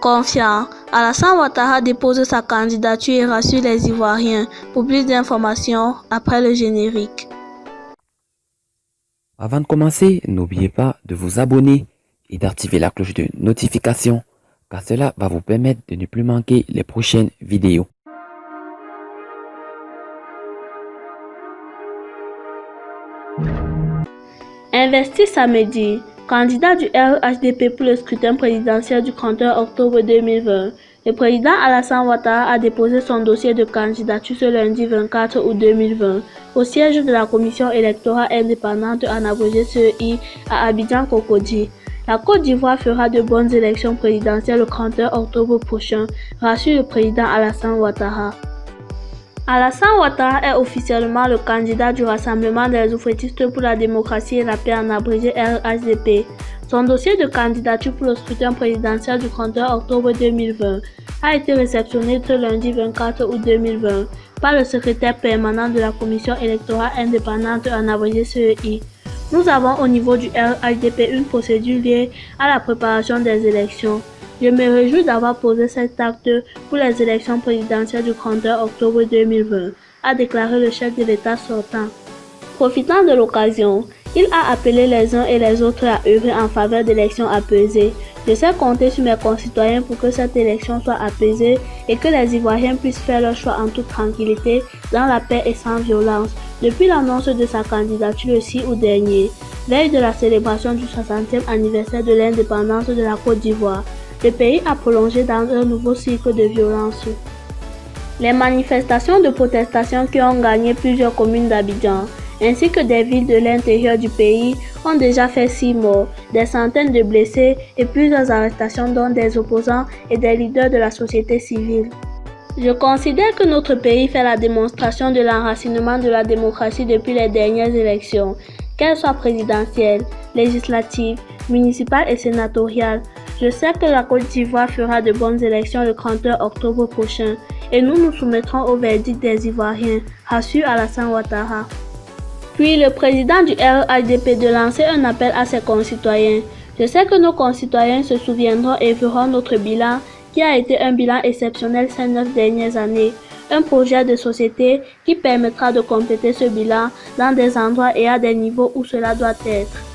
confiant. Alassane Ouattara dépose sa candidature et rassure les Ivoiriens. Pour plus d'informations, après le générique. Avant de commencer, n'oubliez pas de vous abonner et d'activer la cloche de notification, car cela va vous permettre de ne plus manquer les prochaines vidéos. Investi samedi, candidat du RHDP pour le scrutin présidentiel du 31 octobre 2020, le président Alassane Ouattara a déposé son dossier de candidature ce lundi 24 août 2020 au siège de la commission électorale indépendante en abrégé CEI à Abidjan-Cocody. La Côte d'Ivoire fera de bonnes élections présidentielles le 31 octobre prochain, rassure le président Alassane Ouattara. Alassane Ouattara est officiellement le candidat du Rassemblement des oufettistes pour la démocratie et la paix en abrégé RHDP. Son dossier de candidature pour le scrutin présidentiel du 31 octobre 2020 a été réceptionné ce lundi 24 août 2020 par le secrétaire permanent de la commission électorale indépendante en abrégé CEI. Nous avons au niveau du RHDP une procédure liée à la préparation des élections. Je me réjouis d'avoir posé cet acte pour les élections présidentielles du 31 octobre 2020, a déclaré le chef de l'État sortant. Profitant de l'occasion, il a appelé les uns et les autres à œuvrer en faveur d'élections apaisées. Je sais compter sur mes concitoyens pour que cette élection soit apaisée et que les Ivoiriens puissent faire leur choix en toute tranquillité, dans la paix et sans violence. Depuis l'annonce de sa candidature le 6 août dernier, veille de la célébration du 60e anniversaire de l'indépendance de la Côte d'Ivoire, le pays a prolongé dans un nouveau cycle de violence. Les manifestations de protestation qui ont gagné plusieurs communes d'Abidjan, ainsi que des villes de l'intérieur du pays, ont déjà fait 6 morts, des centaines de blessés et plusieurs arrestations dont des opposants et des leaders de la société civile. Je considère que notre pays fait la démonstration de l'enracinement de la démocratie depuis les dernières élections, qu'elles soient présidentielles, législatives, municipales et sénatoriales. Je sais que la Côte d'Ivoire fera de bonnes élections le 31 octobre prochain et nous nous soumettrons au verdict des Ivoiriens, rassure Alassane Ouattara. Puis le président du RHDP de lancer un appel à ses concitoyens. Je sais que nos concitoyens se souviendront et verront notre bilan qui a été un bilan exceptionnel ces 9 dernières années. Un projet de société qui permettra de compléter ce bilan dans des endroits et à des niveaux où cela doit être.